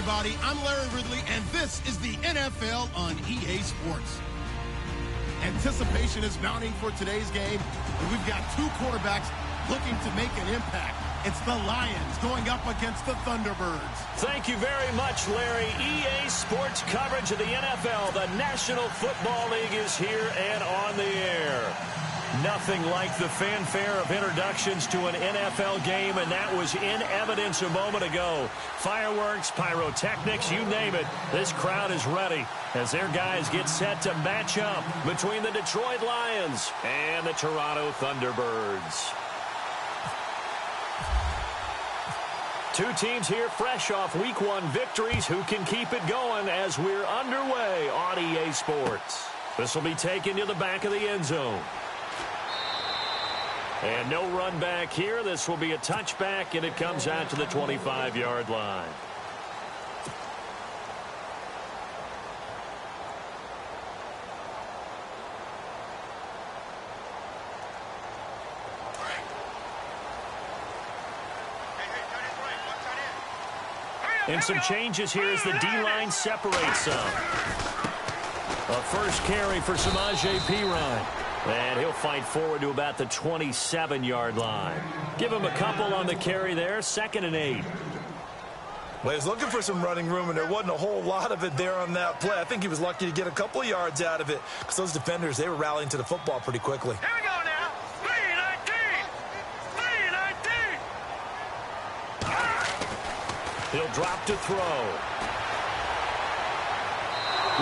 everybody. I'm Larry Ridley, and this is the NFL on EA Sports. Anticipation is mounting for today's game, and we've got two quarterbacks looking to make an impact. It's the Lions going up against the Thunderbirds. Thank you very much, Larry. EA Sports coverage of the NFL. The National Football League is here and on the air. Nothing like the fanfare of introductions to an NFL game, and that was in evidence a moment ago. Fireworks, pyrotechnics, you name it. This crowd is ready as their guys get set to match up between the Detroit Lions and the Toronto Thunderbirds. Two teams here fresh off Week 1 victories who can keep it going as we're underway on EA Sports. This will be taken to the back of the end zone. And no run back here. This will be a touchback, and it comes out to the 25-yard line. And some changes here as the D-line separates some. A first carry for Samaje Perine. And he'll fight forward to about the 27-yard line. Give him a couple on the carry there. 2nd and 8. Well, he was looking for some running room, and there wasn't a whole lot of it there on that play. I think he was lucky to get a couple of yards out of it because those defenders, they were rallying to the football pretty quickly. Here we go now. 3-19. 3-19. He'll drop to throw.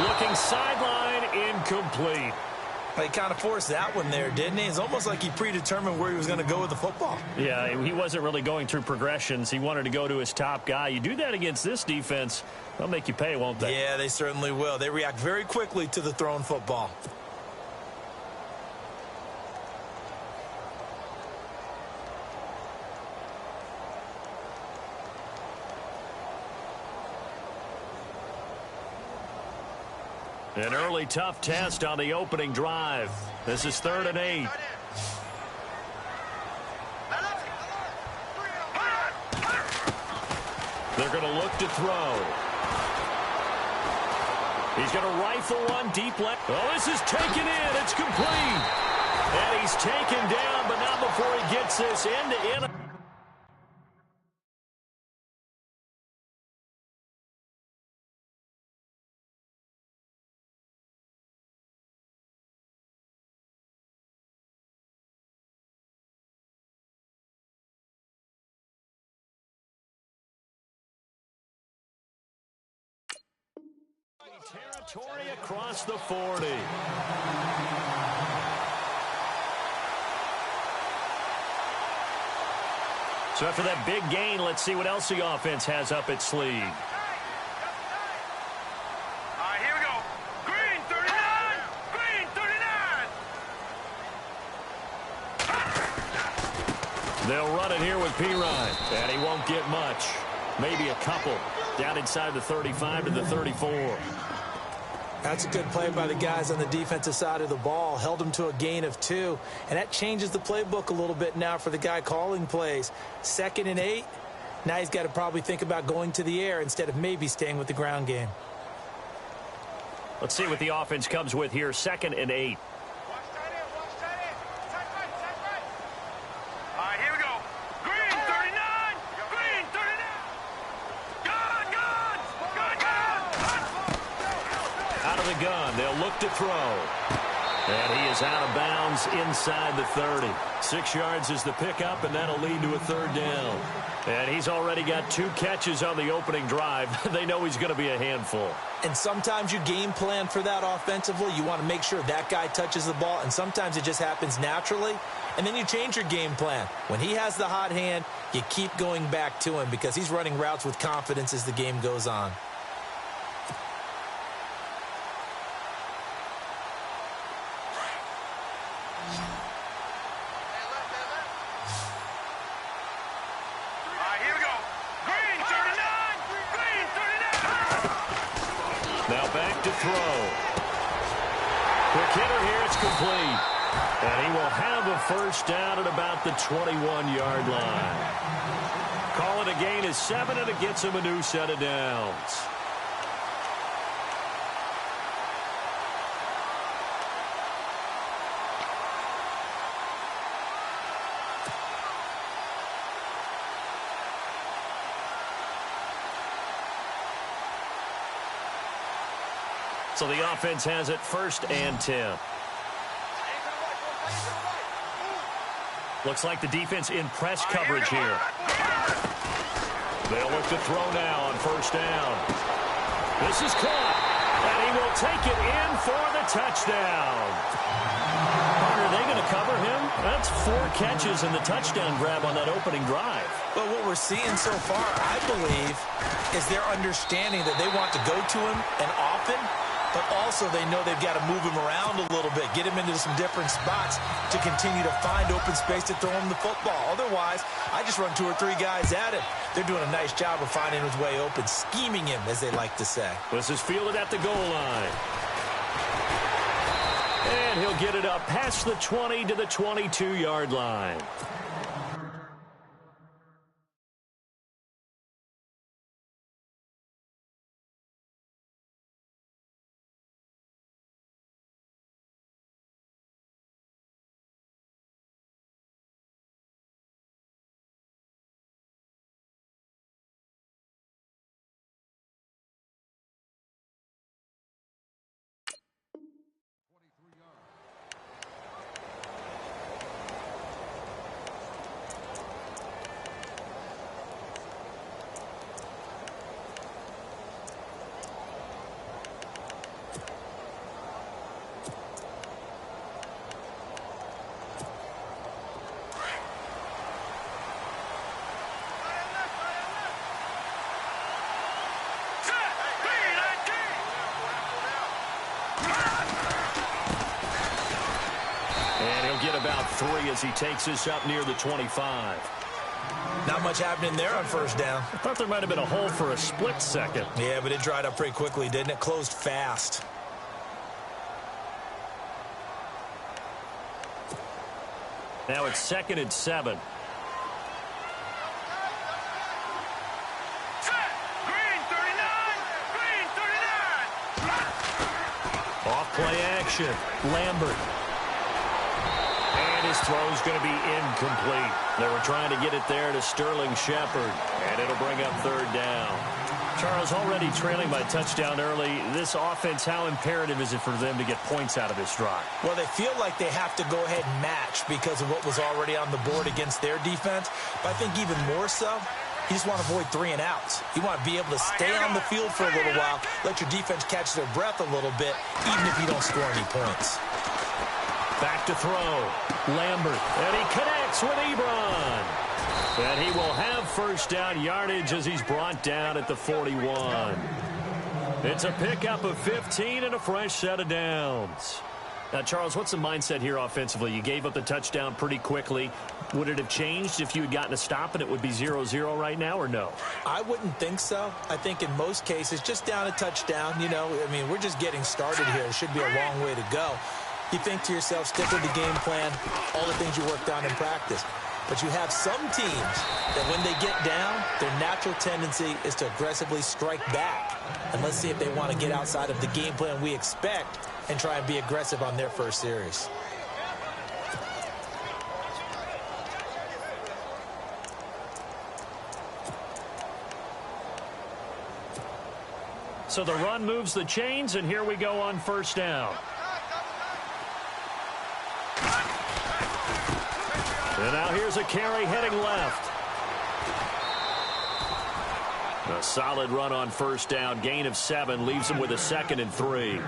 Looking sideline, incomplete. He kind of forced that one there, didn't he? It's almost like he predetermined where he was going to go with the football. Yeah, he wasn't really going through progressions. He wanted to go to his top guy. You do that against this defense, they'll make you pay, won't they? Yeah, they certainly will. They react very quickly to the thrown football. An early tough test on the opening drive. This is 3rd and 8. They're going to look to throw. He's going to rifle one deep left. Oh, this is taken in. It's complete. And he's taken down, but not before he gets this end-to-end. Territory across the 40. So after that big gain, let's see what else the offense has up its sleeve. All right, here we go. Green 39. Green 39. They'll run it here with Perine, and he won't get much. Maybe a couple. Down inside the 35 to the 34. That's a good play by the guys on the defensive side of the ball. Held him to a gain of 2. And that changes the playbook a little bit now for the guy calling plays. 2nd and 8. Now he's got to probably think about going to the air instead of maybe staying with the ground game. Let's see what the offense comes with here. 2nd and 8. Watch tight end. Watch tight end. Tight right. Tight right. All right, here we go. Green 39. Green 39. Gun. Gun. Gun. Gun. Out of the gun, they'll look to throw. And he is out of bounds inside the 30. 6 yards is the pickup, and that'll lead to a 3rd down. And he's already got 2 catches on the opening drive. They know he's going to be a handful. And sometimes you game plan for that offensively. You want to make sure that guy touches the ball, and sometimes it just happens naturally. And then you change your game plan. When he has the hot hand, you keep going back to him because he's running routes with confidence as the game goes on. Quick hitter here, it's complete. And he will have a first down at about the 21-yard line. Call it a gain of 7, and it gets him a new set of downs. So the offense has it 1st and 10. Looks like the defense in press coverage here. They'll look to throw now on 1st down. This is caught, and he will take it in for the touchdown. Are they going to cover him? That's 4 catches and the touchdown grab on that opening drive. Well, what we're seeing so far, I believe, is their understanding that they want to go to him and often, but also they know they've got to move him around a little bit, get him into some different spots to continue to find open space to throw him the football. Otherwise, I just run 2 or 3 guys at him. They're doing a nice job of finding his way open, scheming him, as they like to say. This is fielded at the goal line. And he'll get it up past the 20 to the 22-yard line. Get about 3 as he takes this up near the 25. Not much happening there on 1st down. I thought there might have been a hole for a split second. Yeah, but it dried up pretty quickly, didn't it? Closed fast. Now it's 2nd and 7. Off play action. Lambert. And his throw's going to be incomplete. They were trying to get it there to Sterling Shepard, and it'll bring up 3rd down. Charles, already trailing by touchdown early. This offense, how imperative is it for them to get points out of this drive? Well, they feel like they have to go ahead and match because of what was already on the board against their defense. But I think even more so, you just want to avoid 3 and outs. You want to be able to stay on the field for a little while, let your defense catch their breath a little bit, even if you don't score any points. Back to throw. Lambert. And he connects with Ebron. And he will have 1st down yardage as he's brought down at the 41. It's a pickup of 15 and a fresh set of downs. Now, Charles, what's the mindset here offensively? You gave up the touchdown pretty quickly. Would it have changed if you had gotten a stop and it would be 0-0 right now, or no? I wouldn't think so. I think in most cases, just down a touchdown, you know, I mean, we're just getting started here. It should be a long way to go. You think to yourself, stick with the game plan, all the things you worked on in practice. But you have some teams that when they get down, their natural tendency is to aggressively strike back. And let's see if they want to get outside of the game plan we expect and try and be aggressive on their first series. So the run moves the chains, and here we go on 1st down. And now here's a carry heading left. A solid run on 1st down. Gain of 7 leaves him with a 2nd and 3.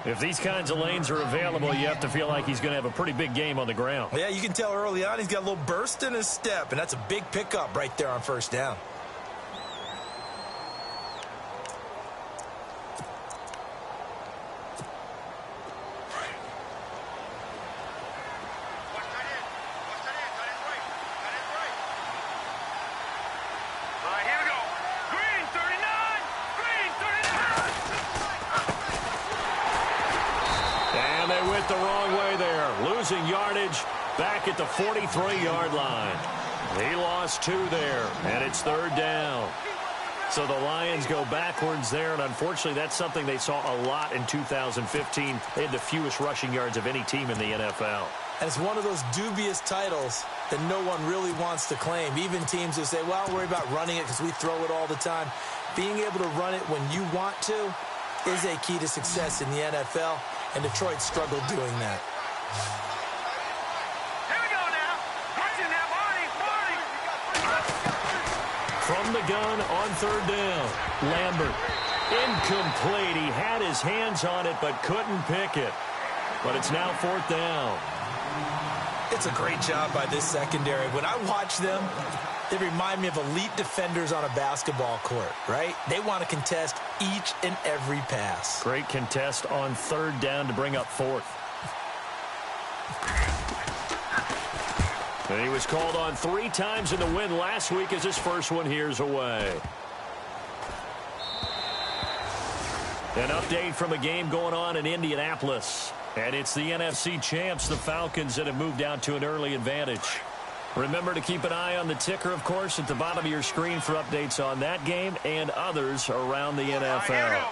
If these kinds of lanes are available, you have to feel like he's going to have a pretty big game on the ground. Yeah, you can tell early on he's got a little burst in his step, and that's a big pickup right there on 1st down. The wrong way there. Losing yardage back at the 43-yard line. He lost 2 there, and it's 3rd down. So the Lions go backwards there, and unfortunately that's something they saw a lot in 2015. They had the fewest rushing yards of any team in the NFL. And it's one of those dubious titles that no one really wants to claim. Even teams who say, well, I'll worry about running it because we throw it all the time. Being able to run it when you want to is a key to success in the NFL, and Detroit struggled doing that. Here we go now. Watch it now, Barney. From the gun on 3rd down, Lambert. Incomplete. He had his hands on it but couldn't pick it. But it's now 4th down. It's a great job by this secondary. When I watch them, they remind me of elite defenders on a basketball court, right? They want to contest each and every pass. Great contest on 3rd down to bring up 4th. And he was called on 3 times in the win last week as his first one here's away. An update from a game going on in Indianapolis. And it's the NFC champs, the Falcons, that have moved out to an early advantage. Remember to keep an eye on the ticker, of course, at the bottom of your screen for updates on that game and others around the NFL.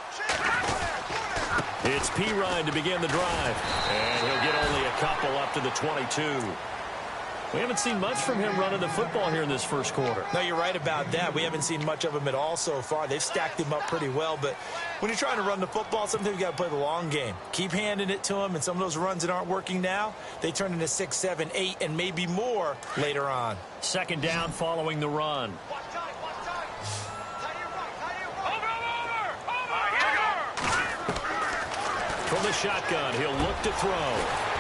It's Pirine to begin the drive. And he'll get only a couple up to the 22. We haven't seen much from him running the football here in this first quarter. No, you're right about that. We haven't seen much of him at all so far. They've stacked him up pretty well, but when you're trying to run the football, sometimes you got to play the long game. Keep handing it to him, and some of those runs that aren't working now, they turn into 6, 7, 8, and maybe more later on. 2nd down following the run. From the shotgun, he'll look to throw.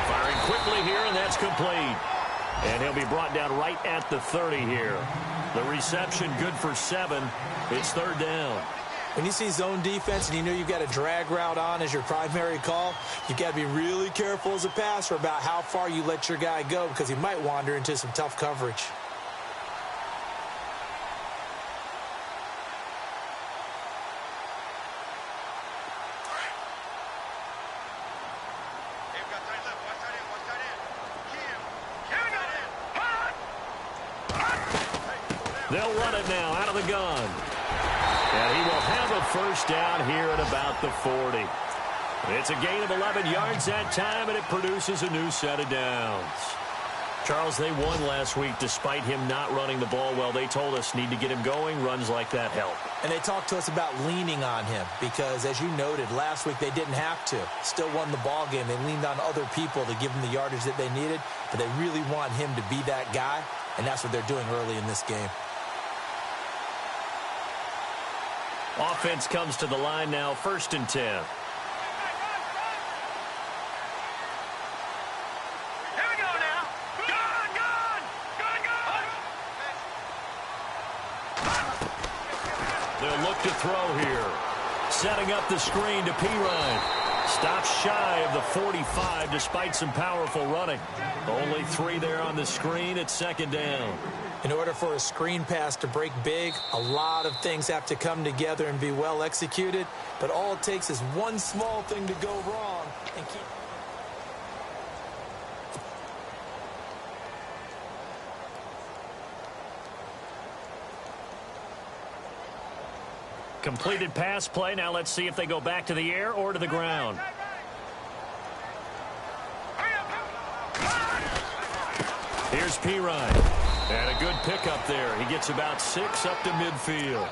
Firing quickly here, and that's complete. And he'll be brought down right at the 30 here. The reception good for 7. It's 3rd down. When you see zone defense and you know you've got a drag route on as your primary call, you've got to be really careful as a passer about how far you let your guy go because he might wander into some tough coverage. They'll run it now out of the gun. And he will have a first down here at about the 40. It's a gain of 11 yards that time, and it produces a new set of downs. Charles, they won last week despite him not running the ball well. They told us need to get him going. Runs like that help. And they talked to us about leaning on him because, as you noted, last week they didn't have to. Still won the ball game. They leaned on other people to give them the yardage that they needed, but they really want him to be that guy, and that's what they're doing early in this game. Offense comes to the line now, 1st and 10. Here we go now. Gun. They'll look to throw here. Setting up the screen to Pirine. Stops shy of the 45 despite some powerful running. Only 3 there on the screen. It's 2nd down. In order for a screen pass to break big, a lot of things have to come together and be well executed. But all it takes is one small thing to go wrong and keep... Completed pass play. Now let's see if they go back to the air or to the ground. Here's Pirine. And a good pickup there. He gets about 6 up to midfield.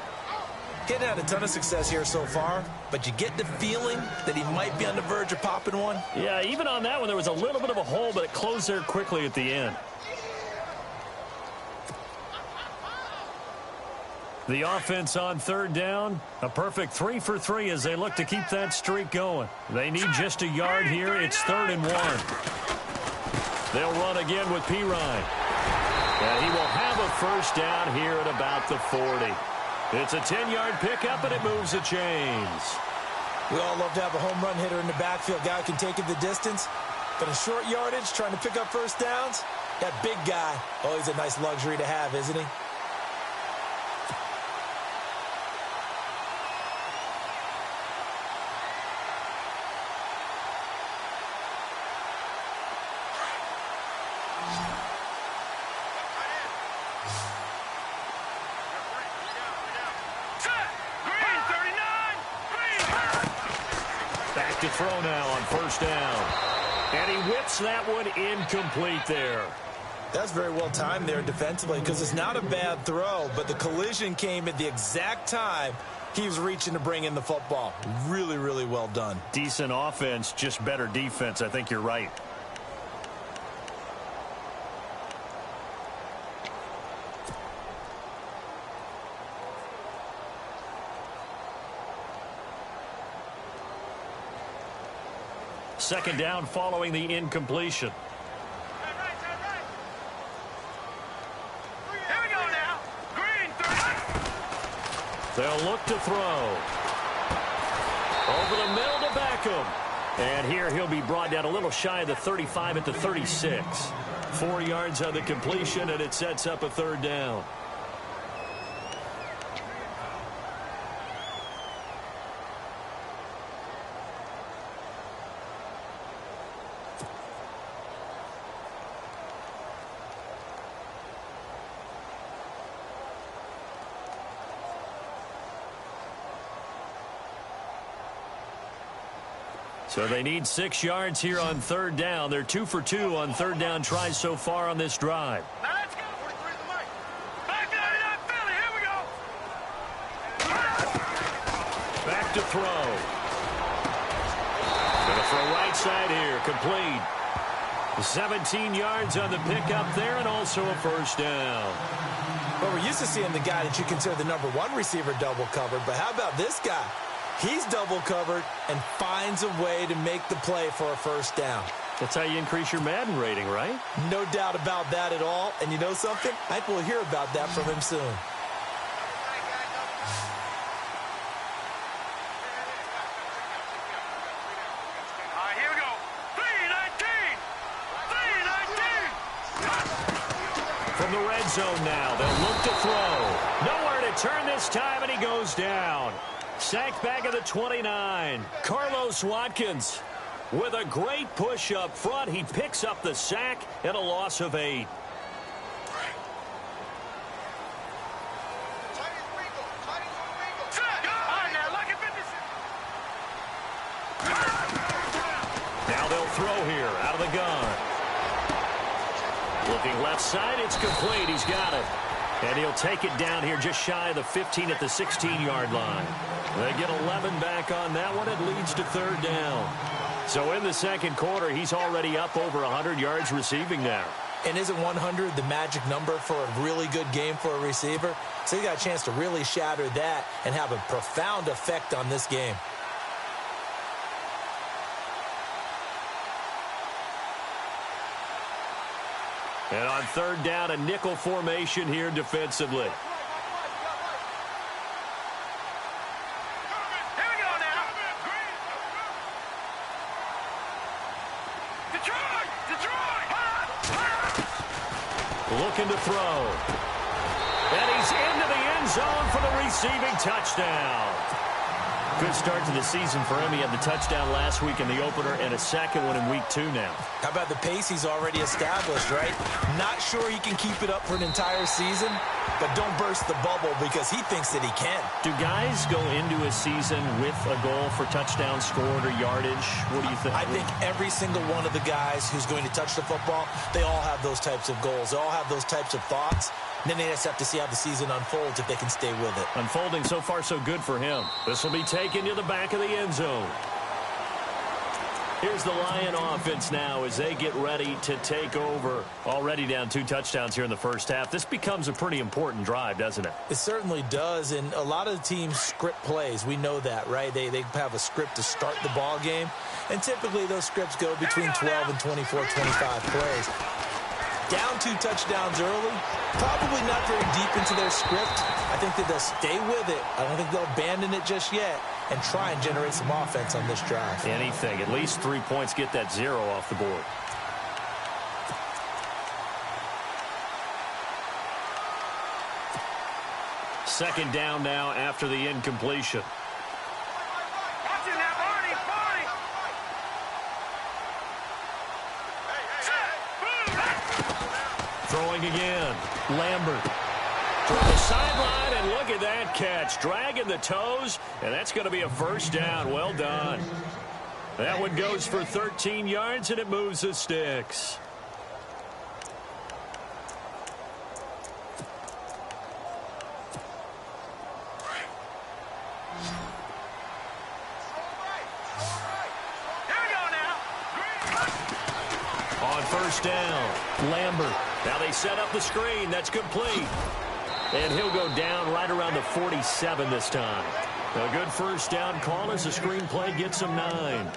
Getting had a ton of success here so far, but you get the feeling that he might be on the verge of popping one. Yeah, even on that one, there was a little bit of a hole, but it closed there quickly at the end. The offense on 3rd down, a perfect 3 for 3 as they look to keep that streak going. They need just a yard here. It's 3rd and 1. They'll run again with Pirine. And he will have a first down here at about the 40. It's a 10-yard pickup, and it moves the chains. We all love to have a home run hitter in the backfield. Guy can take it the distance. But in short yardage, trying to pick up first downs, that big guy, oh, he's a nice luxury to have, isn't he? to throw now on first down. And he whips that one incomplete there. That's very well timed there defensively because it's not a bad throw, but the collision came at the exact time he was reaching to bring in the football. Really, really well done. Decent offense, just better defense. I think you're right. Second down following the incompletion. They'll look to throw. Over the middle to Beckham. And here he'll be brought down a little shy of the 35 at the 36. 4 yards on the completion, and it sets up a third down. So they need 6 yards here on third down. They're 2 for 2 on third down tries so far on this drive. Now let's go. 43 is the mic. Back 99 Philly. Here we go. Back to throw. Gonna throw right side here. Complete. 17 yards on the pickup there, and also a first down. Well, we're used to seeing the guy that you consider the #1 receiver double covered, but how about this guy? He's double covered and finds a way to make the play for a first down. That's how you increase your Madden rating, right? No doubt about that at all. And you know something? I think we'll hear about that from him soon. All right, here we go. 3-19. 3-19. From the red zone now, they'll look to throw. Nowhere to turn this time, and he goes down. Sacked back at the 29. Carlos Watkins with a great push up front. He picks up the sack and a loss of 8. Now they'll throw here out of the gun. Looking left side, it's complete. He's got it. And he'll take it down here just shy of the 15 at the 16-yard line. They get 11 back on that one. It leads to third down. So in the second quarter, he's already up over 100 yards receiving now. And isn't 100 the magic number for a really good game for a receiver? So he got a chance to really shatter that and have a profound effect on this game. And on third down, a nickel formation here defensively. Looking to throw. And he's into the end zone for the receiving touchdown. Good start to the season for him. He had the touchdown last week in the opener and a second one in week 2 now. How about the pace he's already established, right? Not sure he can keep it up for an entire season, but don't burst the bubble because he thinks that he can. Do guys go into a season with a goal for touchdowns scored or yardage? What do you think? I think every single one of the guys who's going to touch the football, they all have those types of goals. They all have those types of thoughts. And then they just have to see how the season unfolds if they can stay with it. Unfolding so far so good for him. This will be taken to the back of the end zone. Here's the Lion offense now as they get ready to take over. Already down 2 touchdowns here in the first half. This becomes a pretty important drive, doesn't it? It certainly does, and a lot of the teams script plays. We know that, right? They have a script to start the ball game, and typically those scripts go between 12 and 24, 25 plays. Down 2 touchdowns early, probably not very deep into their script. I think that they'll stay with it. I don't think they'll abandon it just yet and try and generate some offense on this drive. Anything. At least 3 points, get that 0 off the board. Second down now after the incompletion. Throwing again. Lambert. From the sideline, and look at that catch. Dragging the toes, and that's going to be a first down. Well done. That one goes for 13 yards, and it moves the sticks. On first down, Lambert. Now they set up the screen. That's complete. And he'll go down right around the 47 this time. A good first down call as the screen play gets him 9.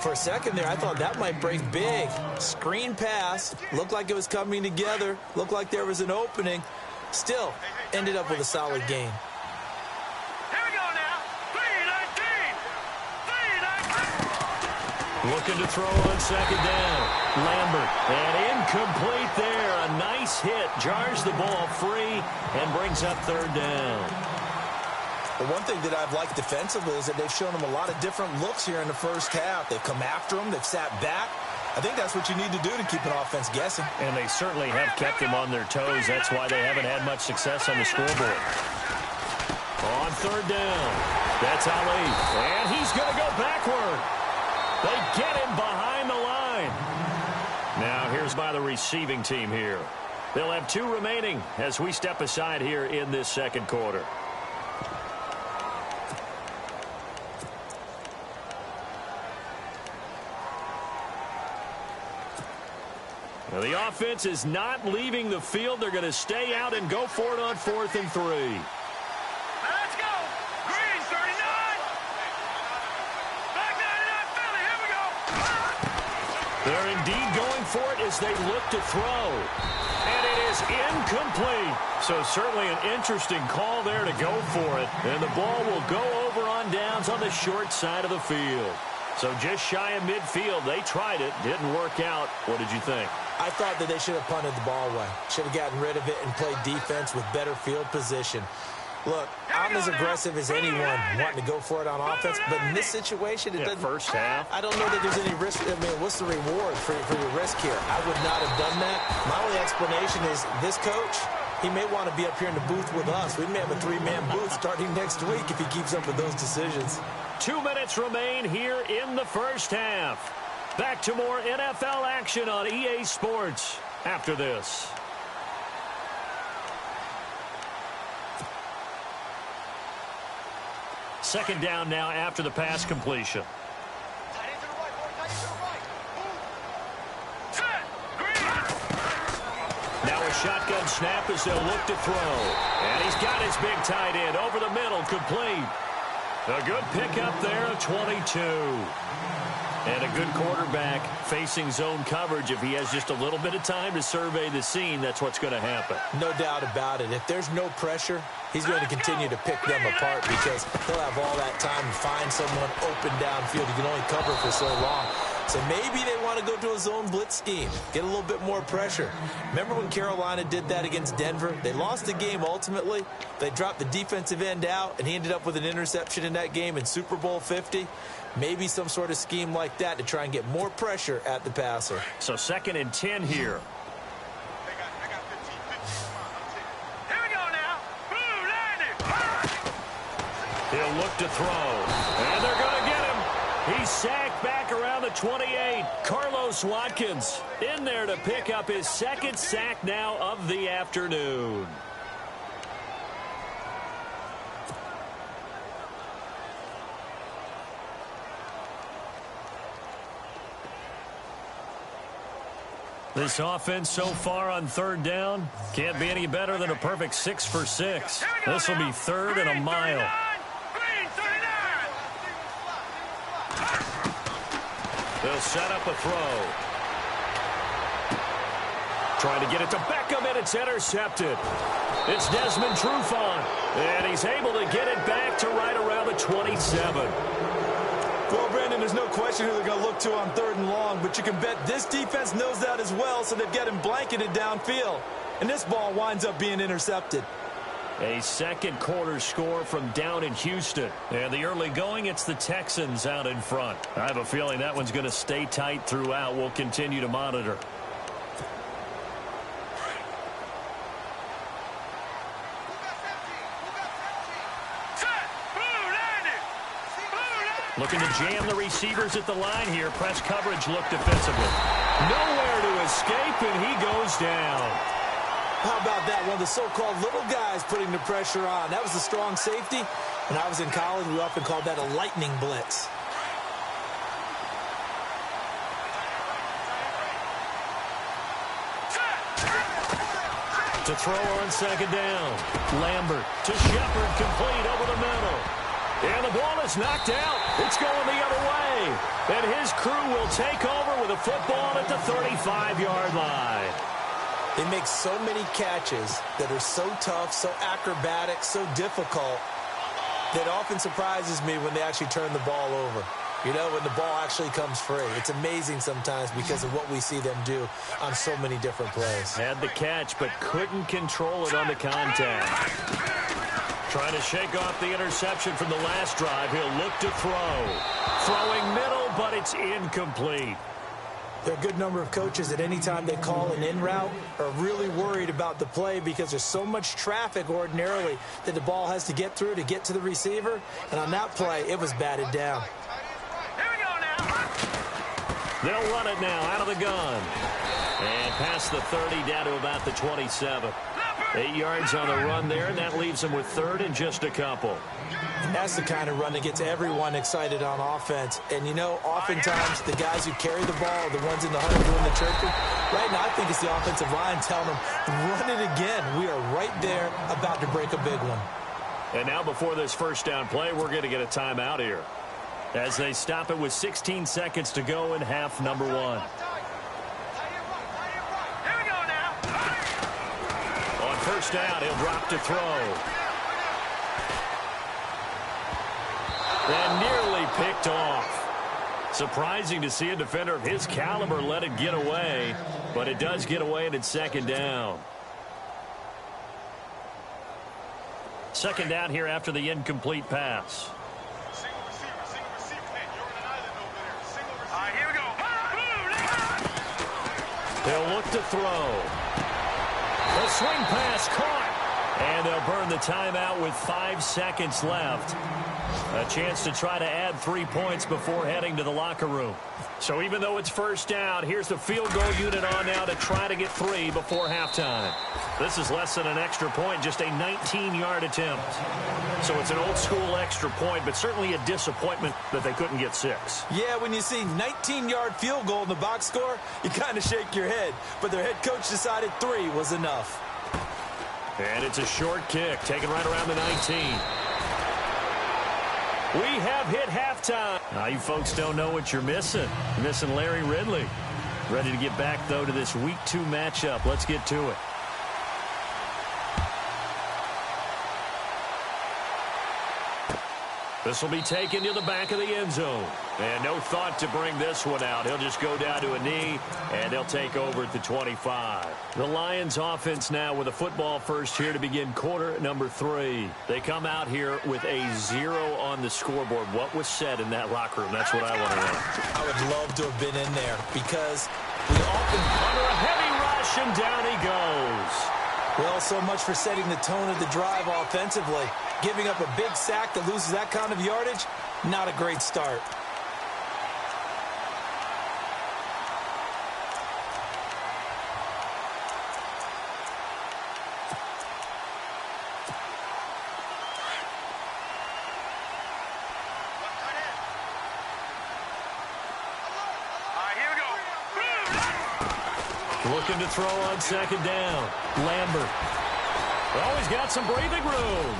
For a second there, I thought that might break big. Screen pass. Looked like it was coming together. Looked like there was an opening. Still, ended up with a solid gain. Here we go now. 3-19. Looking to throw on second down. Lambert. And incomplete there. A nice hit. Jars the ball free and brings up third down. The one thing that I've liked defensively is that they've shown them a lot of different looks here in the first half. They've come after them. They've sat back. I think that's what you need to do to keep an offense guessing. And they certainly have kept them on their toes. That's why they haven't had much success on the scoreboard. On third down, that's Ali. And he's going to go backward. They get him behind the line. Now here's by the receiving team here. They'll have 2 remaining as we step aside here in this second quarter. Now the offense is not leaving the field. They're going to stay out and go for it on 4th and 3. Let's go. Green, 39. Back 99, Philly. Here we go. They're indeed going for it as they look to throw. And it is incomplete. So certainly an interesting call there to go for it. And the ball will go over on downs on the short side of the field. So just shy of midfield. They tried it. Didn't work out. What did you think? I thought that they should have punted the ball away. Should have gotten rid of it and played defense with better field position. Look, I'm as aggressive as anyone wanting to go for it on offense, but in this situation, it doesn't. First half. I don't know that there's any risk. I mean, what's the reward for your risk here? I would not have done that. My only explanation is this coach, he may want to be up here in the booth with us. We may have a 3-man booth starting next week if he keeps up with those decisions. 2 minutes remain here in the first half. Back to more NFL action on EA Sports after this. Second down now after the pass completion. Tight end to the right, boy. Tight end to the right. Set. Green. Now a shotgun snap as they'll look to throw. And he's got his big tight end over the middle, complete. A good pickup there of 22. And a good quarterback facing zone coverage. If he has just a little bit of time to survey the scene, that's what's going to happen. No doubt about it. If there's no pressure, he's going to continue to pick them apart because he'll have all that time to find someone open downfield. He can only cover for so long. So maybe they want to go to a zone blitz scheme, get a little bit more pressure. Remember when Carolina did that against Denver? They lost the game ultimately. They dropped the defensive end out, and he ended up with an interception in that game in Super Bowl 50. Maybe some sort of scheme like that to try and get more pressure at the passer. So 2nd and 10 here. I got 15. Here we go now. Blue, landing. He'll look to throw. And they're going to get him. He's sacked back around the 28. Carlos Watkins in there to pick up his 2nd sack now of the afternoon. This offense so far on 3rd down can't be any better than a perfect 6 for 6. This will be 3rd and a mile. Green, 39. They'll set up a throw. Trying to get it to Beckham, and it's intercepted. It's Desmond Trufant, and he's able to get it back to right around the 27. Well, Brandon, there's no question who they're going to look to on 3rd and long, but you can bet this defense knows that as well, so they've got him blanketed downfield. And this ball winds up being intercepted. A second quarter score from down in Houston. And the early going, it's the Texans out in front. I have a feeling that one's going to stay tight throughout. We'll continue to monitor. Looking to jam the receivers at the line here. Press coverage look defensively. Nowhere to escape, and he goes down. How about that? One of the so-called little guys putting the pressure on. That was a strong safety. When I was in college, we often called that a lightning blitz. To throw on second down. Lambert to Shepard, complete over the middle. And the ball is knocked out. It's going the other way. And his crew will take over with a football at the 35-yard line. They make so many catches that are so tough, so acrobatic, so difficult, that often surprises me when they actually turn the ball over. You know, when the ball actually comes free. It's amazing sometimes because of what we see them do on so many different plays. Had the catch, but couldn't control it on the contact. Trying to shake off the interception from the last drive. He'll look to throw. Throwing middle, but it's incomplete. There are a good number of coaches that any time they call an in route are really worried about the play because there's so much traffic ordinarily that the ball has to get through to get to the receiver. And on that play, it was batted down. They'll run it now out of the gun. And past the 30 down to about the 27. 8 yards on the run there, and that leaves them with third and just a couple. And that's the kind of run that gets everyone excited on offense. And, you know, oftentimes the guys who carry the ball are the ones in the huddle doing the chirping. Right now, I think it's the offensive line telling them, run it again. We are right there about to break a big one. And now before this first down play, we're going to get a timeout here, as they stop it with 16 seconds to go in half number one. Here we go now. On first down, he'll drop to throw. And nearly picked off. Surprising to see a defender of his caliber let it get away, but it does get away and it's second down. Second down here after the incomplete pass. They'll look to throw. The swing pass caught. And they'll burn the timeout with 5 seconds left. A chance to try to add 3 points before heading to the locker room. So even though it's first down, here's the field goal unit on now to try to get 3 before halftime. This is less than an extra point, just a 19-yard attempt. So it's an old-school extra point, but certainly a disappointment that they couldn't get 6. Yeah, when you see 19-yard field goal in the box score, you kind of shake your head. But their head coach decided 3 was enough. And it's a short kick, taken right around the 19. We have hit halftime. Now, you folks don't know what you're missing. You're missing Larry Ridley. Ready to get back, though, to this Week 2 matchup. Let's get to it. This will be taken to the back of the end zone. And no thought to bring this one out. He'll just go down to a knee, and they'll take over at the 25. The Lions offense now with a football first here to begin quarter number 3. They come out here with a 0 on the scoreboard. What was said in that locker room? That's what I want to know. I would love to have been in there because we often... Under a heavy rush, and down he goes. Well, so much for setting the tone of the drive offensively. Giving up a big sack that loses that kind of yardage, not a great start. Looking to throw on second down. Lambert. Well, he's got some breathing room.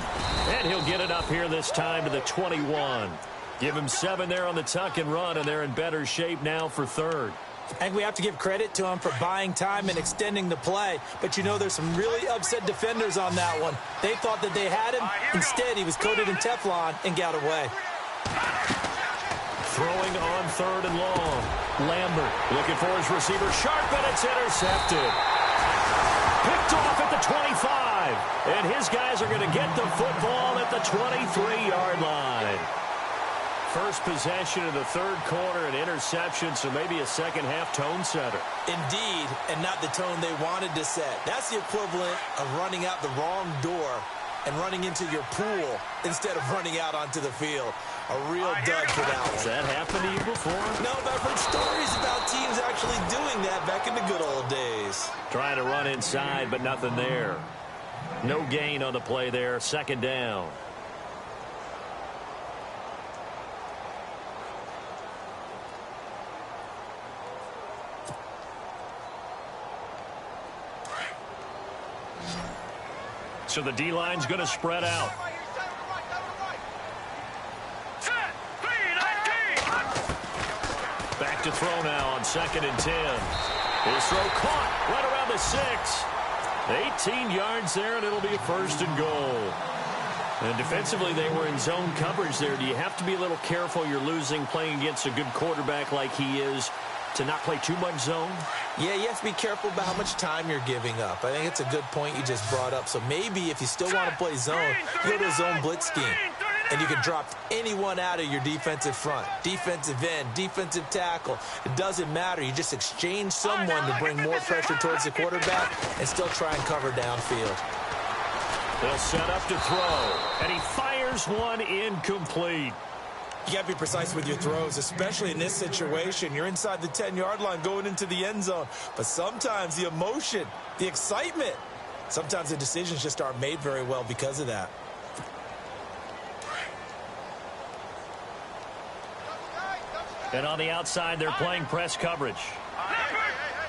And he'll get it up here this time to the 21. Give him 7 there on the tuck and run, and they're in better shape now for third. I think we have to give credit to him for buying time and extending the play. But, you know, there's some really upset defenders on that one. They thought that they had him. Instead, he was coated in Teflon and got away. Throwing on third and long. Lambert looking for his receiver. Sharp, and it's intercepted. Picked off at the 25. And his guys are going to get the football at the 23-yard line. First possession of the third quarter, an interception, so maybe a second-half tone setter. Indeed, and not the tone they wanted to set. That's the equivalent of running out the wrong door and running into your pool instead of running out onto the field. A real dud for that one. Has that happened to you before? No, but I've heard stories about teams actually doing that back in the good old days. Trying to run inside, but nothing there. No gain on the play there. Second down. So the D-line's going to spread out. Back to throw now on 2nd and 10. His throw caught right around the 6. 18 yards there, and it'll be a 1st and goal. And defensively, they were in zone coverage there. Do you have to be a little careful? You're losing, playing against a good quarterback like he is, to not play too much zone? Yeah, you have to be careful about how much time you're giving up. I think it's a good point you just brought up. So maybe if you still want to play zone, you go to a zone blitz scheme. And you can drop anyone out of your defensive front. Defensive end, defensive tackle. It doesn't matter. You just exchange someone to bring more pressure towards the quarterback and still try and cover downfield. They'll set up to throw. And he fires one incomplete. You got to be precise with your throws, especially in this situation. You're inside the 10-yard line going into the end zone. But sometimes the emotion, the excitement, sometimes the decisions just aren't made very well because of that. And on the outside, they're playing press coverage.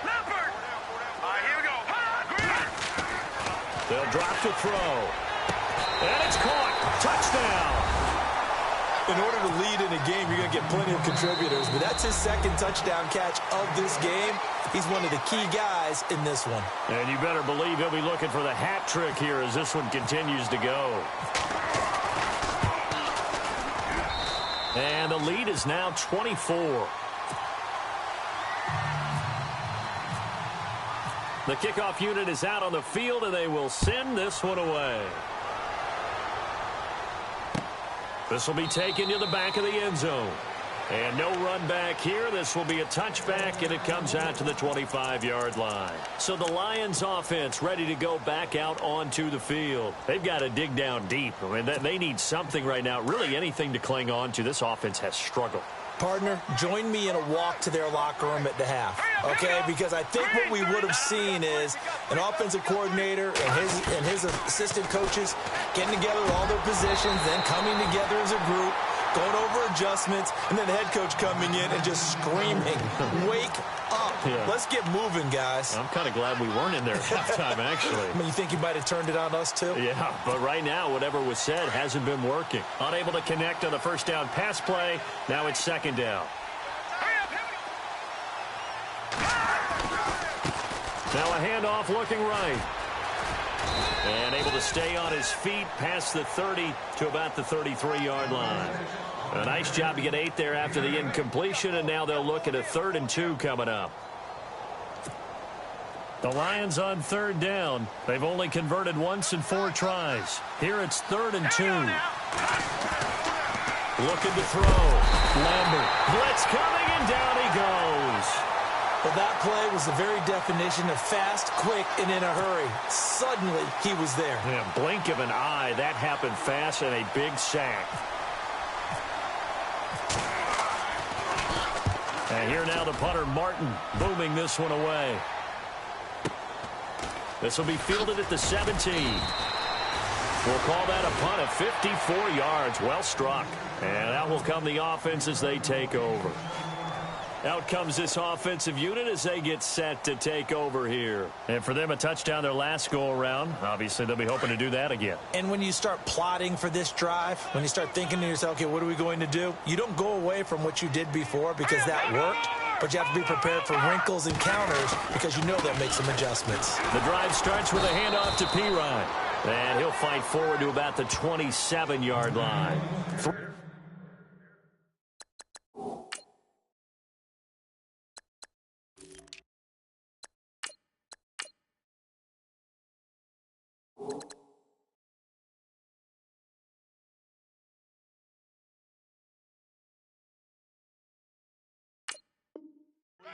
Leopard! Here we go. They'll drop to throw. And it's caught. Touchdown. In order to lead in a game, you're going to get plenty of contributors. But that's his 2nd touchdown catch of this game. He's one of the key guys in this one. And you better believe he'll be looking for the hat trick here as this one continues to go. And the lead is now 24. The kickoff unit is out on the field, and they will send this one away. This will be taken to the back of the end zone. And no run back here. This will be a touchback, and it comes out to the 25-yard line. So the Lions offense ready to go back out onto the field. They've got to dig down deep. I mean, they need something right now, really anything to cling on to. This offense has struggled. Partner, join me in a walk to their locker room at the half, okay? Because I think what we would have seen is an offensive coordinator and his assistant coaches getting together with all their positions, then coming together as a group, going over adjustments, and then the head coach coming in and just screaming, wake up. Yeah. Let's get moving, guys. I'm kind of glad we weren't in there at halftime, actually. I mean, you think he might have turned it on us, too? Yeah, but right now, whatever was said hasn't been working. Unable to connect on the first down pass play. Now it's 2nd down. Now a handoff looking right. And able to stay on his feet past the 30 to about the 33-yard line. A nice job to get 8 there after the incompletion, and now they'll look at a 3rd and 2 coming up. The Lions on 3rd down. They've only converted once in 4 tries. Here it's 3rd and 2. Looking to throw. Lambert. Blitz coming, and down he goes. Well, that play was the very definition of fast, quick, and in a hurry. Suddenly, he was there. Yeah, blink of an eye. That happened fast, and a big sack. And here now the punter, Martin, booming this one away. This will be fielded at the 17. We'll call that a punt of 54 yards. Well struck. And out will come the offense as they take over. Out comes this offensive unit as they get set to take over here. And for them, a touchdown their last go-around. Obviously, they'll be hoping to do that again. And when you start plotting for this drive, when you start thinking to yourself, okay, what are we going to do? You don't go away from what you did before because that worked, but you have to be prepared for wrinkles and counters because you know they'll make some adjustments. The drive starts with a handoff to Pirine. And he'll fight forward to about the 27-yard line.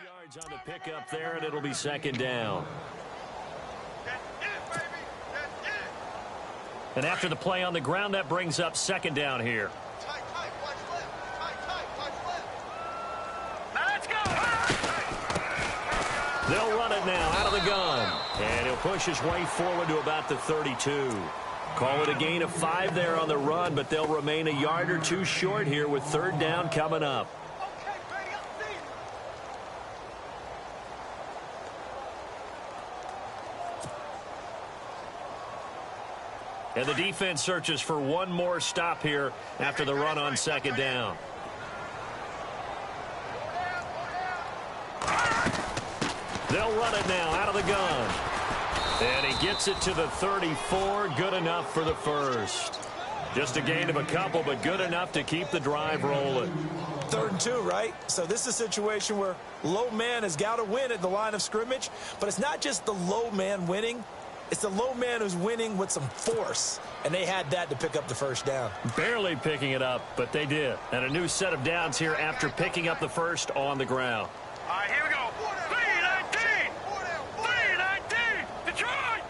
Yards on the pickup there, and it'll be 2nd down. And after the play on the ground, that brings up second down here. Tight, watch left. Tight, watch left. Now let's go. They'll run it now out of the gun. And he'll push his way forward to about the 32. Call it a gain of 5 there on the run, but they'll remain a yard or two short here with third down coming up. Okay, Brady, I'll see you. And the defense searches for one more stop here after the run on second down. They'll run it now out of the gun. And he gets it to the 34. Good enough for the first. Just a gain of a couple, but good enough to keep the drive rolling. 3rd and 2, right? So this is a situation where low man has got to win at the line of scrimmage. But it's not just the low man winning. It's the low man who's winning with some force. And they had that to pick up the first down. Barely picking it up, but they did. And a new set of downs here after picking up the first on the ground. All right, here we go. 3-19. 3-19. Detroit.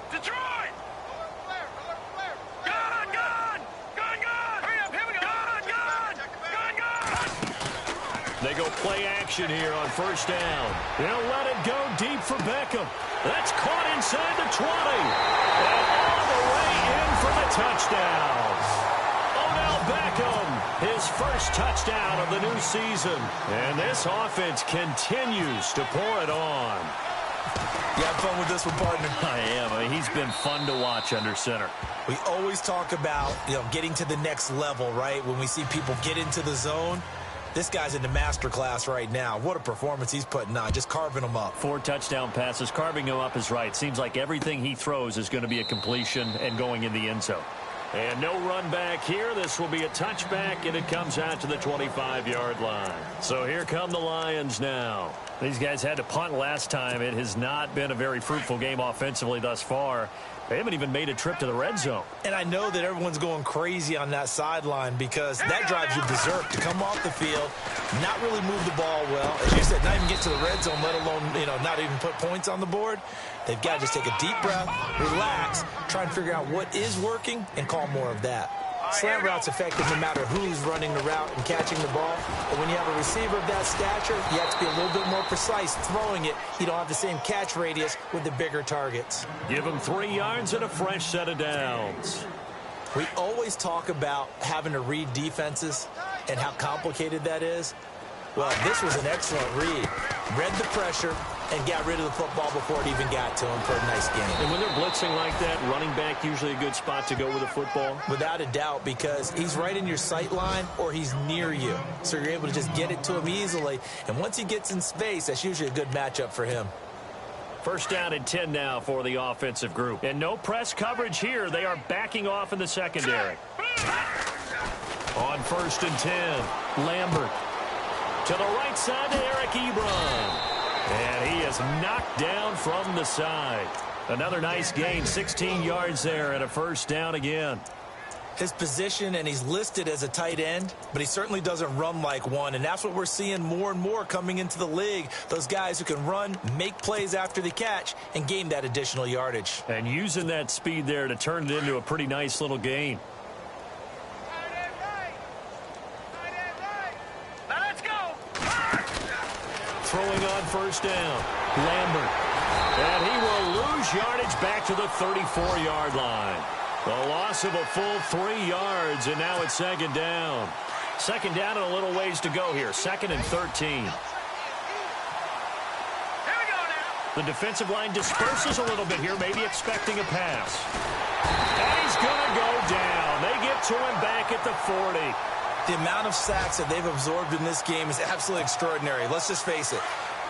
Gun. Hurry up, here we go. Gun. They go play action here on first down. They'll let it go deep for Beckham. That's caught inside the 20. And all the way in for the touchdown. Odell Beckham, his first touchdown of the new season. And this offense continues to pour it on. You have fun with this one, partner? I am. I mean, he's been fun to watch under center. We always talk about, getting to the next level, right? When we see people get into the zone. This guy's in the master class right now. What a performance he's putting on, just carving them up. 4 touchdown passes. Carving them up is right. Seems like everything he throws is going to be a completion and going in the end zone. And no run back here. This will be a touchback, and it comes out to the 25-yard line. So here come the Lions now. These guys had to punt last time. It has not been a very fruitful game offensively thus far. They haven't even made a trip to the red zone. And I know that everyone's going crazy on that sideline because that drives you berserk to come off the field, not really move the ball well. As you said, not even get to the red zone, let alone, not even put points on the board. They've got to just take a deep breath, relax, try and figure out what is working, and call more of that. Slant route's effective no matter who's running the route and catching the ball. But when you have a receiver of that stature, you have to be a little bit more precise throwing it. You don't have the same catch radius with the bigger targets. Give them 3 yards and a fresh set of downs. We always talk about having to read defenses and how complicated that is. Well, this was an excellent read. Read the pressure and got rid of the football before it even got to him for a nice game. And when they're blitzing like that, running back usually a good spot to go with the football? Without a doubt, because he's right in your sight line or he's near you. So you're able to just get it to him easily. And once he gets in space, that's usually a good matchup for him. First down and 10 now for the offensive group. And no press coverage here. They are backing off in the secondary. On first and 10, Lambert. To the right side to Eric Ebron. And he is knocked down from the side. Another nice gain, 16 yards there and a first down again. His position, and he's listed as a tight end, but he certainly doesn't run like one, and that's what we're seeing more and more coming into the league. Those guys who can run, make plays after the catch, and gain that additional yardage. And using that speed there to turn it into a pretty nice little gain. Throwing on first down, Lambert. And he will lose yardage back to the 34-yard line. A loss of a full 3 yards, and now it's second down. Second down and a little ways to go here. 2nd and 13. The defensive line disperses a little bit here, maybe expecting a pass. And he's going to go down. They get to him back at the 40. The amount of sacks that they've absorbed in this game is absolutely extraordinary. Let's just face it.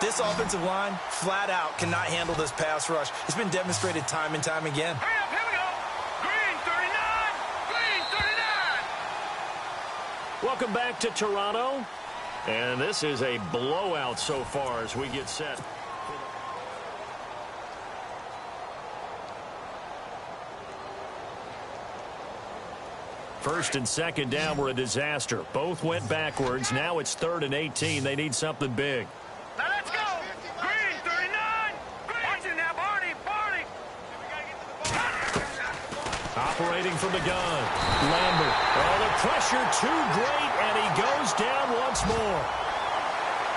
This offensive line, flat out, cannot handle this pass rush. It's been demonstrated time and time again. Hurry up, here we go. Green 39. Welcome back to Toronto. And this is a blowout so far as we get set. First and second down were a disaster. Both went backwards. Now it's 3rd and 18. They need something big. Now let's go. Green 39. Green. Watch it now, Barney. Operating from the gun. Lambert. Oh, the pressure too great, and he goes down once more.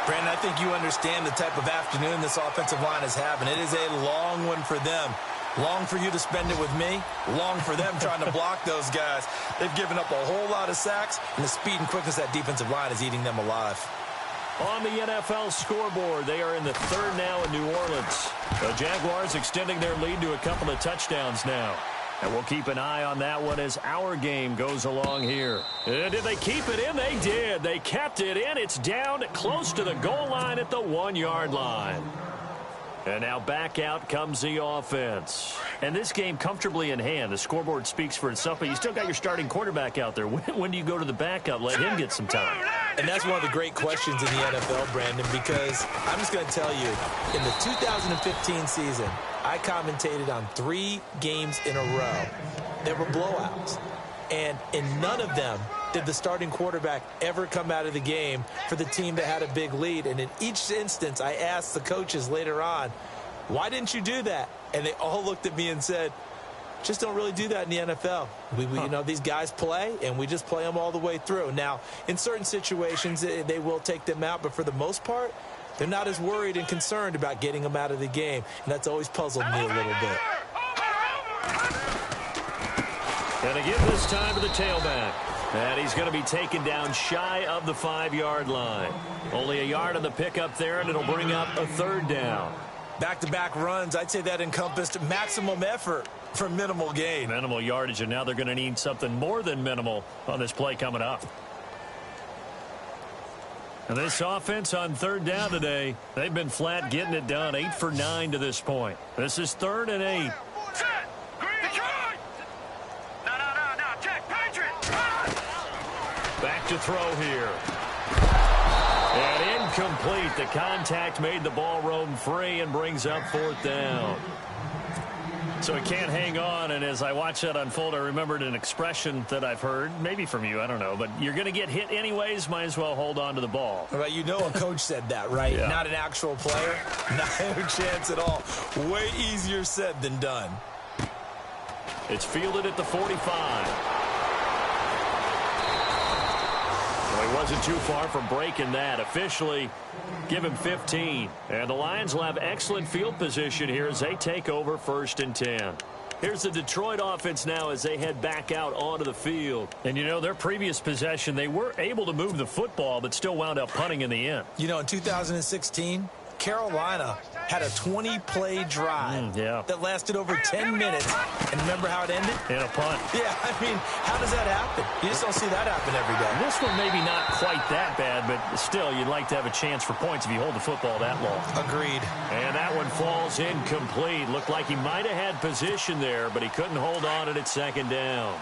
Brandon, I think you understand the type of afternoon this offensive line is having. It is a long one for them. Long for you to spend it with me. Long for them trying to block those guys. They've given up a whole lot of sacks, and the speed and quickness of that defensive line is eating them alive. On the NFL scoreboard, they are in the third now in New Orleans. The Jaguars extending their lead to a couple of touchdowns now. And we'll keep an eye on that one as our game goes along here. Did they keep it in? They did. They kept it in. It's down close to the goal line at the 1-yard line. And now back out comes the offense. And this game comfortably in hand. The scoreboard speaks for itself, but you still got your starting quarterback out there. When do you go to the backup? Let him get some time. And that's one of the great questions in the NFL, Brandon, because I'm just going to tell you, in the 2015 season, I commentated on 3 games in a row. There were blowouts. And in none of them did the starting quarterback ever come out of the game for the team that had a big lead. And in each instance, I asked the coaches later on, why didn't you do that? And they all looked at me and said, just don't really do that in the NFL. You know, these guys play, and we just play them all the way through. Now, in certain situations, they will take them out, but for the most part, they're not as worried and concerned about getting them out of the game, and that's always puzzled me a little bit. And to give this time to the tailback. And he's going to be taken down shy of the 5-yard line. Only a yard on the pickup there, and it'll bring up a third down. Back-to-back runs, I'd say that encompassed maximum effort for minimal gain. Minimal yardage, and now they're going to need something more than minimal on this play coming up. And this offense on third down today, they've been flat getting it done. 8 for 9 to this point. This is 3rd and 8. Back to throw here. And incomplete. The contact made the ball roam free and brings up 4th down. So he can't hang on, and as I watch that unfold, I remembered an expression that I've heard, maybe from you, I don't know, but you're going to get hit anyways, might as well hold on to the ball. Well, you know a coach said that, right? Yeah. Not an actual player. Not a chance at all. Way easier said than done. It's fielded at the 45. Well, he wasn't too far from breaking that. Officially, give him 15. And the Lions will have excellent field position here as they take over 1st and 10. Here's the Detroit offense now as they head back out onto the field. And, you know, their previous possession, they were able to move the football but still wound up punting in the end. You know, in 2016, Carolina had a 20-play drive that lasted over 10 minutes. And remember how it ended? In a punt. Yeah, I mean, how does that happen? You just don't see that happen every day. This one maybe not quite that bad, but still, you'd like to have a chance for points if you hold the football that long. Agreed. And that one falls incomplete. Looked like he might have had position there, but he couldn't hold on at 2nd down.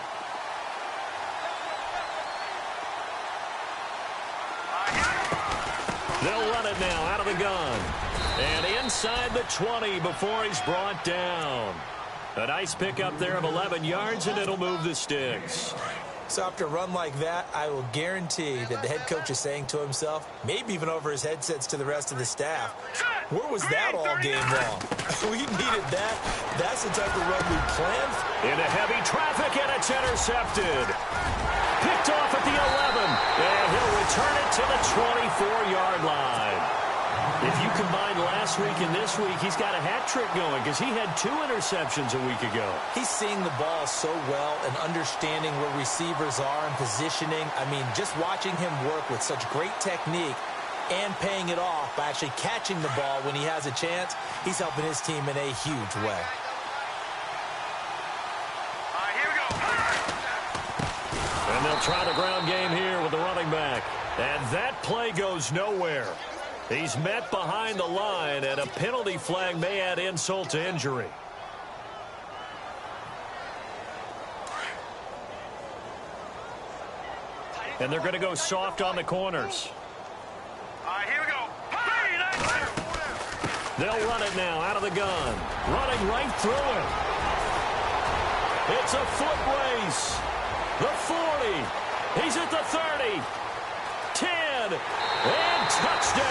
They'll run it now out of the gun. And inside the 20 before he's brought down. A nice pickup there of 11 yards, and it'll move the sticks. So after a run like that, I will guarantee that the head coach is saying to himself, maybe even over his headsets to the rest of the staff, where was that all game long? We needed that. That's the type of run we planned. Into heavy traffic, and it's intercepted. Picked off at the 11, and he'll return it to the 24-yard line. If you combine last week and this week, he's got a hat trick going because he had 2 interceptions a week ago. He's seeing the ball so well and understanding where receivers are and positioning. I mean, just watching him work with such great technique and paying it off by actually catching the ball when he has a chance, he's helping his team in a huge way. Here we go. And they'll try the ground game here with the running back. And that play goes nowhere. He's met behind the line, and a penalty flag may add insult to injury. And they're going to go soft on the corners. Here we go. They'll run it now out of the gun. Running right through it. It's a foot race. The 40. He's at the 30. 10. And touchdown.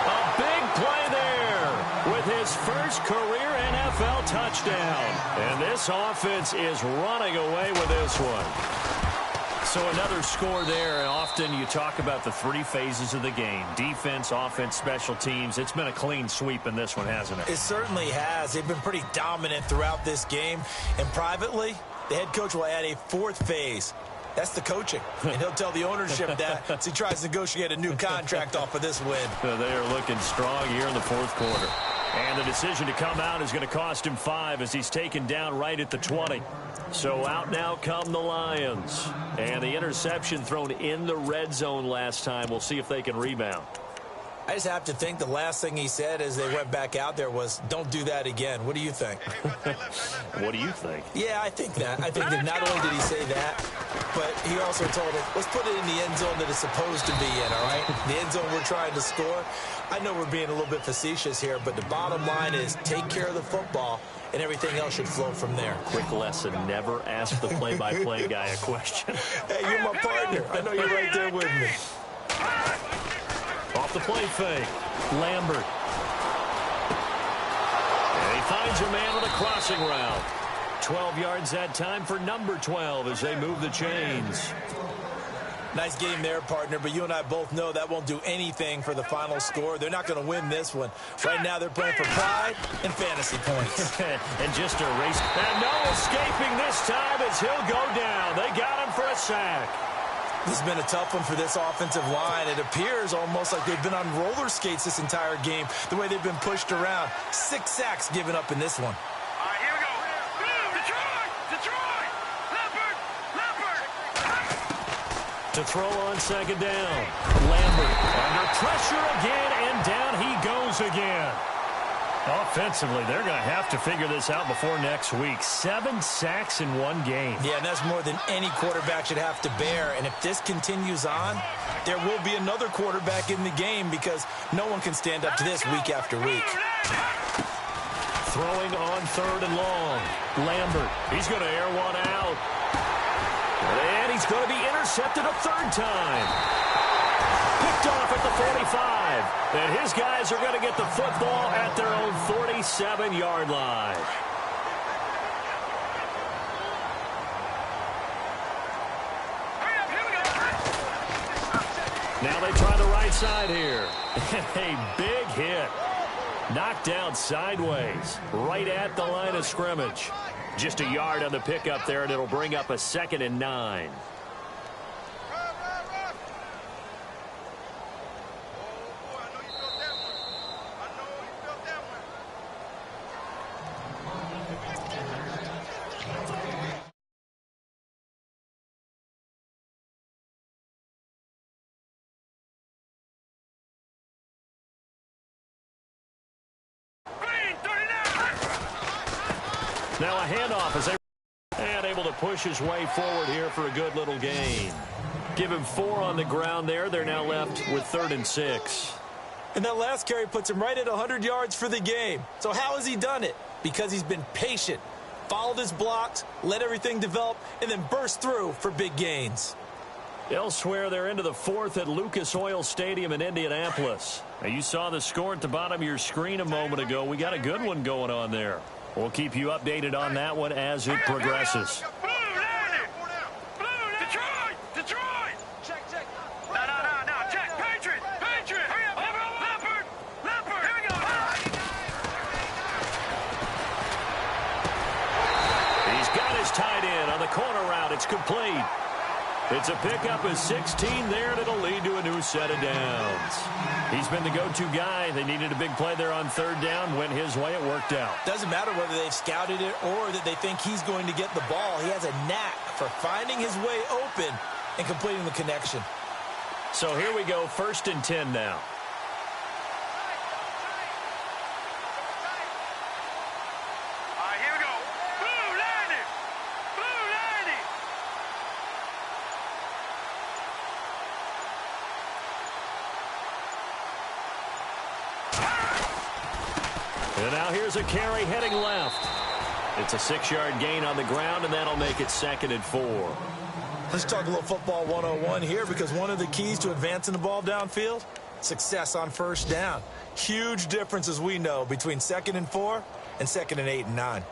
A big play there with his first first career NFL touchdown. And this offense is running away with this one. So another score there, and often you talk about the three phases of the game. Defense, offense, special teams. It's been a clean sweep in this one, hasn't it? It certainly has. They've been pretty dominant throughout this game. And privately, the head coach will add a fourth phase. That's the coaching. And he'll tell the ownership that as he tries to negotiate a new contract off of this win. They are looking strong here in the fourth quarter. And the decision to come out is going to cost him 5 as he's taken down right at the 20. So out now come the Lions. And the interception thrown in the red zone last time. We'll see if they can rebound. I just have to think the last thing he said as they went back out there was, don't do that again. What do you think? What do you think? Yeah, I think that. I think that not only did he say that, but he also told him, let's put it in the end zone that it's supposed to be in, all right? The end zone we're trying to score. I know we're being a little bit facetious here, but the bottom line is take care of the football, and everything else should flow from there. Quick lesson, never ask the play-by-play guy a question. Hey, you're my partner. I know you're right there with me. Off the play fake. Lambert. And he finds a man on a crossing route. 12 yards that time for number 12 as they move the chains. Nice game there, partner, but you and I both know that won't do anything for the final score. They're not going to win this one. Right now they're playing for pride and fantasy points. And just a race. And no escaping this time as he'll go down. They got him for a sack. This has been a tough one for this offensive line. It appears almost like they've been on roller skates this entire game, the way they've been pushed around. 6 sacks given up in this one. All right, here we go. Detroit! Leopard! To throw on second down. Lambert under pressure again, and down he goes again. Offensively, they're going to have to figure this out before next week. 7 sacks in one game. Yeah, and that's more than any quarterback should have to bear. And if this continues on, there will be another quarterback in the game because no one can stand up to this week after week. Throwing on third and long. Lambert, he's going to air one out. And he's going to be intercepted a third time. Picked off at the 45. And his guys are going to get the football at their own 47-yard line. Now they try the right side here. A big hit. Knocked down sideways. Right at the line of scrimmage. Just a yard on the pickup there, and it'll bring up a 2nd and 9. Now a handoff as they and able to push his way forward here for a good little gain. Give him 4 on the ground there. They're now left with 3rd and 6. And that last carry puts him right at 100 yards for the game. So how has he done it? Because he's been patient, followed his blocks, let everything develop, and then burst through for big gains. Elsewhere, they're into the 4th at Lucas Oil Stadium in Indianapolis. Now, you saw the score at the bottom of your screen a moment ago. We got a good one going on there. We'll keep you updated on that one as it progresses. Detroit! Check. No, check. Patriot! Hurry up, Leopard! Here we go! He's got his tight end on the corner route. It's complete. It's a pickup of 16 there, and it'll lead to a new set of downs. He's been the go-to guy. They needed a big play there on 3rd down. Went his way. It worked out. Doesn't matter whether they've scouted it or that they think he's going to get the ball. He has a knack for finding his way open and completing the connection. So here we go, 1st and 10 now. All right, here we go. Blue landing! And now here's a carry heading left. It's a 6-yard gain on the ground, and that'll make it 2nd and 4. Let's talk a little football 101 here, because one of the keys to advancing the ball downfield success on first down. Huge difference, as we know, between 2nd and 4 and 2nd and 8 and 9.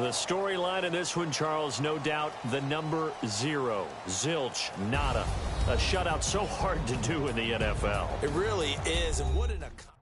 The storyline in this one, Charles, no doubt the number 0. Zilch, nada. A shutout so hard to do in the NFL. It really is, and what an accomplishment.